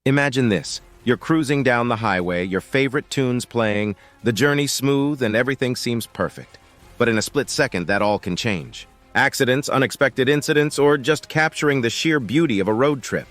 Imagine this. You're cruising down the highway, your favorite tunes playing, the journey smooth, and everything seems perfect. But in a split second, that all can change. Accidents, unexpected incidents, or just capturing the sheer beauty of a road trip.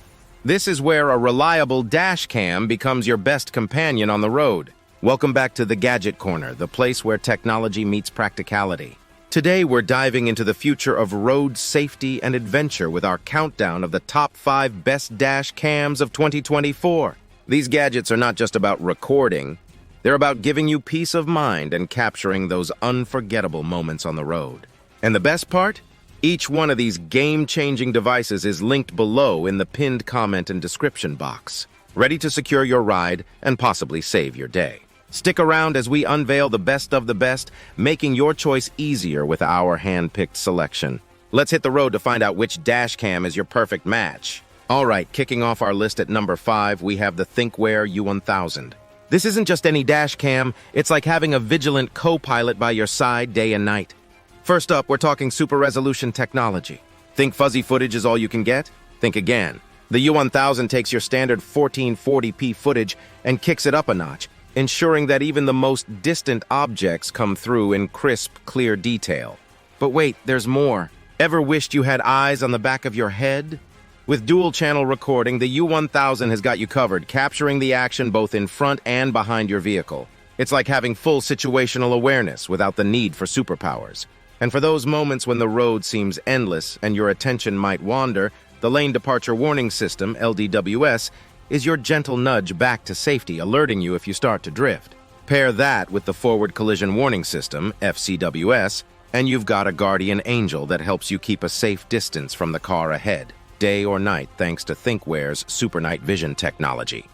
This is where a reliable dash cam becomes your best companion on the road. Welcome back to the Gadget Corner, the place where technology meets practicality. Today, we're diving into the future of road safety and adventure with our countdown of the top 5 best dash cams of 2024. These gadgets are not just about recording, they're about giving you peace of mind and capturing those unforgettable moments on the road. And the best part? Each one of these game-changing devices is linked below in the pinned comment and description box, ready to secure your ride and possibly save your day. Stick around as we unveil the best of the best, making your choice easier with our hand-picked selection. Let's hit the road to find out which dash cam is your perfect match. All right, kicking off our list at number 5, we have the Thinkware U1000. This isn't just any dash cam, it's like having a vigilant co-pilot by your side day and night. First up, we're talking super resolution technology. Think fuzzy footage is all you can get? Think again. The U1000 takes your standard 1440p footage and kicks it up a notch, ensuring that even the most distant objects come through in crisp, clear detail. But wait, there's more. Ever wished you had eyes on the back of your head? With dual-channel recording, the U1000 has got you covered, capturing the action both in front and behind your vehicle. It's like having full situational awareness without the need for superpowers. And for those moments when the road seems endless and your attention might wander, the Lane Departure Warning System, LDWS, is your gentle nudge back to safety, alerting you if you start to drift. Pair that with the Forward Collision Warning System, FCWS, and you've got a guardian angel that helps you keep a safe distance from the car ahead, day or night, thanks to Thinkware's Super Night Vision technology.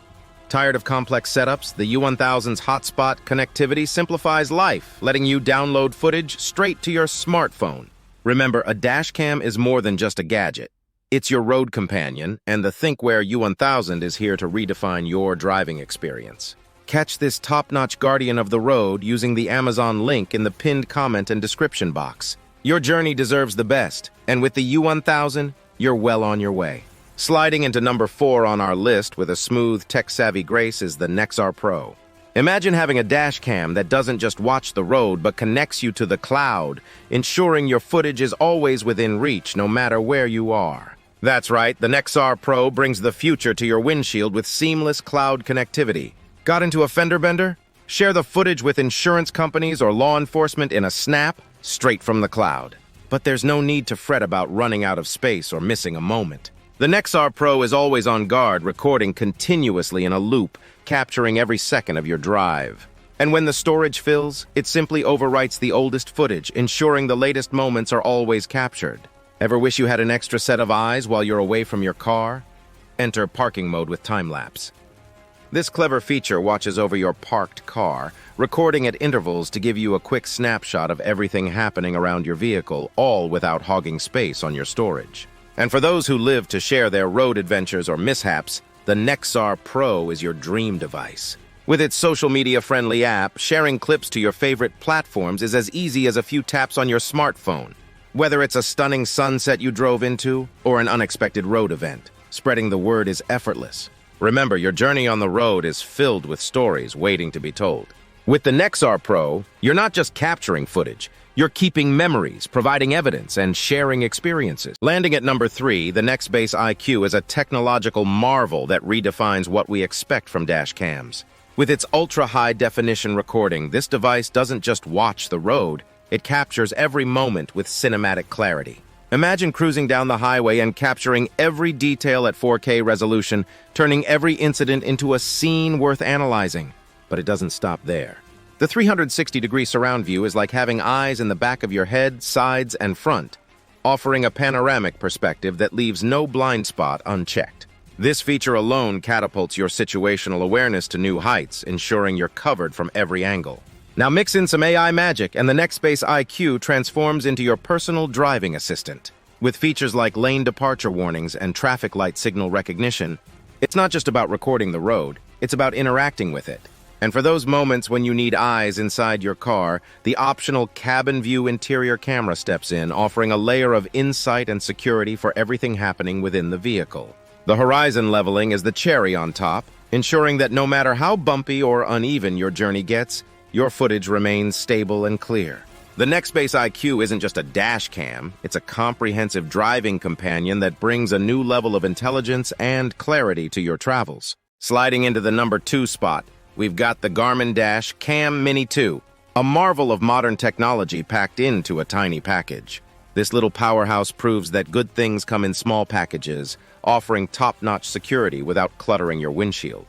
Tired of complex setups? The U1000's hotspot connectivity simplifies life, letting you download footage straight to your smartphone. Remember, a dash cam is more than just a gadget. It's your road companion, and the Thinkware U1000 is here to redefine your driving experience. Catch this top-notch guardian of the road using the Amazon link in the pinned comment and description box. Your journey deserves the best, and with the U1000, you're well on your way. Sliding into number 4 on our list with a smooth, tech-savvy grace is the Nexar Pro. Imagine having a dash cam that doesn't just watch the road but connects you to the cloud, ensuring your footage is always within reach no matter where you are. That's right, the Nexar Pro brings the future to your windshield with seamless cloud connectivity. Got into a fender bender? Share the footage with insurance companies or law enforcement in a snap, straight from the cloud. But there's no need to fret about running out of space or missing a moment. The Nexar Pro is always on guard, recording continuously in a loop, capturing every second of your drive. And when the storage fills, it simply overwrites the oldest footage, ensuring the latest moments are always captured. Ever wish you had an extra set of eyes while you're away from your car? Enter parking mode with time-lapse. This clever feature watches over your parked car, recording at intervals to give you a quick snapshot of everything happening around your vehicle, all without hogging space on your storage. And for those who live to share their road adventures or mishaps, the Nexar Pro is your dream device. With its social media-friendly app, sharing clips to your favorite platforms is as easy as a few taps on your smartphone. Whether it's a stunning sunset you drove into or an unexpected road event, spreading the word is effortless. Remember, your journey on the road is filled with stories waiting to be told. With the Nexar Pro, you're not just capturing footage, you're keeping memories, providing evidence, and sharing experiences. Landing at number 3, the Nextbase IQ is a technological marvel that redefines what we expect from dash cams. With its ultra-high-definition recording, this device doesn't just watch the road, it captures every moment with cinematic clarity. Imagine cruising down the highway and capturing every detail at 4K resolution, turning every incident into a scene worth analyzing. But it doesn't stop there. The 360-degree surround view is like having eyes in the back of your head, sides, and front, offering a panoramic perspective that leaves no blind spot unchecked. This feature alone catapults your situational awareness to new heights, ensuring you're covered from every angle. Now mix in some AI magic, and the Nextbase IQ transforms into your personal driving assistant. With features like lane departure warnings and traffic light signal recognition, it's not just about recording the road, it's about interacting with it. And for those moments when you need eyes inside your car, the optional cabin view interior camera steps in, offering a layer of insight and security for everything happening within the vehicle. The horizon leveling is the cherry on top, ensuring that no matter how bumpy or uneven your journey gets, your footage remains stable and clear. The Nextbase IQ isn't just a dash cam, it's a comprehensive driving companion that brings a new level of intelligence and clarity to your travels. Sliding into the number 2 spot, we've got the Garmin Dash Cam Mini 2, a marvel of modern technology packed into a tiny package. This little powerhouse proves that good things come in small packages, offering top-notch security without cluttering your windshield.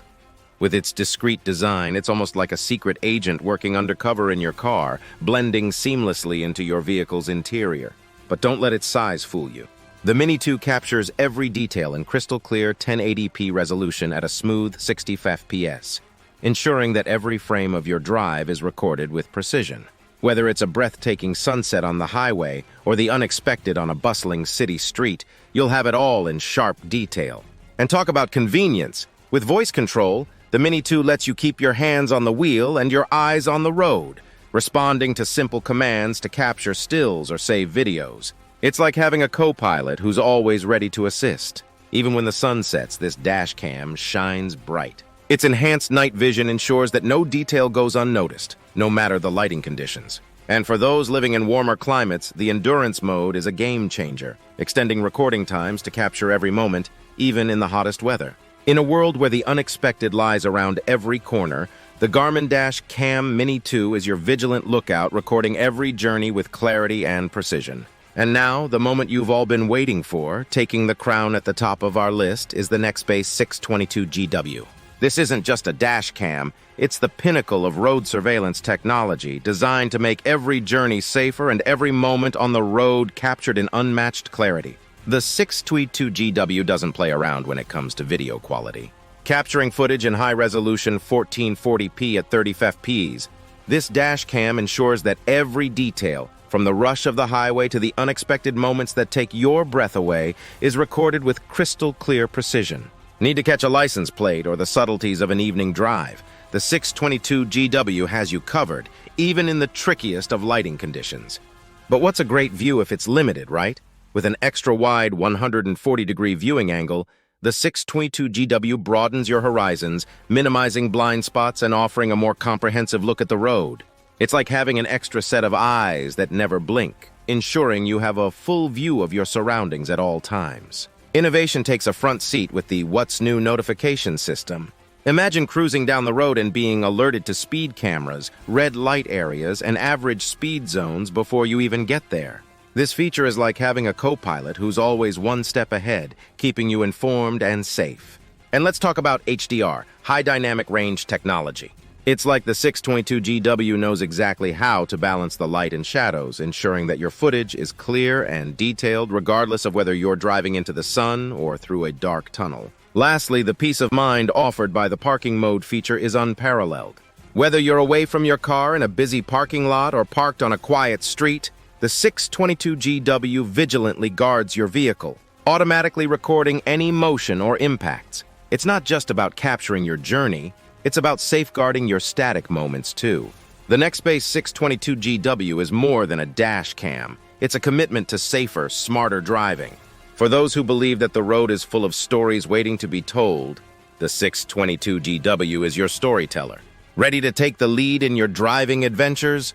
With its discreet design, it's almost like a secret agent working undercover in your car, blending seamlessly into your vehicle's interior. But don't let its size fool you. The Mini 2 captures every detail in crystal-clear 1080p resolution at a smooth 60 FPS, ensuring that every frame of your drive is recorded with precision. Whether it's a breathtaking sunset on the highway or the unexpected on a bustling city street, you'll have it all in sharp detail. And talk about convenience. With voice control, the Mini 2 lets you keep your hands on the wheel and your eyes on the road, responding to simple commands to capture stills or save videos. It's like having a co-pilot who's always ready to assist. Even when the sun sets, this dash cam shines bright. Its enhanced night vision ensures that no detail goes unnoticed, no matter the lighting conditions. And for those living in warmer climates, the endurance mode is a game changer, extending recording times to capture every moment, even in the hottest weather. In a world where the unexpected lies around every corner, the Garmin Dash Cam Mini 2 is your vigilant lookout, recording every journey with clarity and precision. And now, the moment you've all been waiting for, taking the crown at the top of our list, is the Nextbase 622GW. This isn't just a dash cam, it's the pinnacle of road surveillance technology, designed to make every journey safer and every moment on the road captured in unmatched clarity. The 622GW doesn't play around when it comes to video quality. Capturing footage in high-resolution 1440p at 30 FPS, this dash cam ensures that every detail, from the rush of the highway to the unexpected moments that take your breath away, is recorded with crystal-clear precision. Need to catch a license plate or the subtleties of an evening drive? The 622GW has you covered, even in the trickiest of lighting conditions. But what's a great view if it's limited, right? With an extra-wide 140-degree viewing angle, the 622GW broadens your horizons, minimizing blind spots and offering a more comprehensive look at the road. It's like having an extra set of eyes that never blink, ensuring you have a full view of your surroundings at all times. Innovation takes a front seat with the What's New notification system. Imagine cruising down the road and being alerted to speed cameras, red light areas, and average speed zones before you even get there. This feature is like having a co-pilot who's always one step ahead, keeping you informed and safe. And let's talk about HDR, High Dynamic Range technology. It's like the 622GW knows exactly how to balance the light and shadows, ensuring that your footage is clear and detailed regardless of whether you're driving into the sun or through a dark tunnel. Lastly, the peace of mind offered by the parking mode feature is unparalleled. Whether you're away from your car in a busy parking lot or parked on a quiet street, the 622GW vigilantly guards your vehicle, automatically recording any motion or impacts. It's not just about capturing your journey, it's about safeguarding your static moments too. The Nextbase 622GW is more than a dash cam. It's a commitment to safer, smarter driving. For those who believe that the road is full of stories waiting to be told, the 622GW is your storyteller. Ready to take the lead in your driving adventures?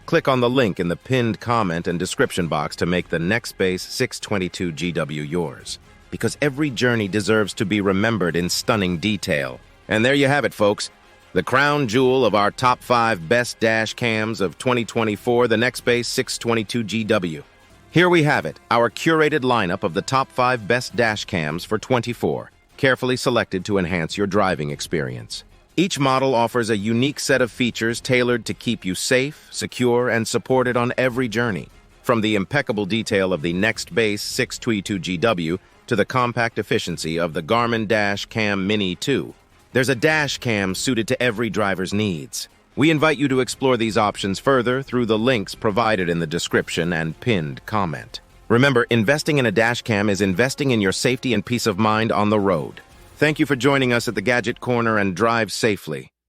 Click on the link in the pinned comment and description box to make the Nextbase 622GW yours. Because every journey deserves to be remembered in stunning detail. And there you have it, folks. The crown jewel of our top 5 best dash cams of 2024, the Nextbase 622GW. Here we have it, our curated lineup of the top 5 best dash cams for 24, carefully selected to enhance your driving experience. Each model offers a unique set of features tailored to keep you safe, secure, and supported on every journey. From the impeccable detail of the Nextbase 622GW to the compact efficiency of the Garmin Dash Cam Mini 2, there's a dash cam suited to every driver's needs. We invite you to explore these options further through the links provided in the description and pinned comment. Remember, investing in a dash cam is investing in your safety and peace of mind on the road. Thank you for joining us at the Gadget Corner, and drive safely.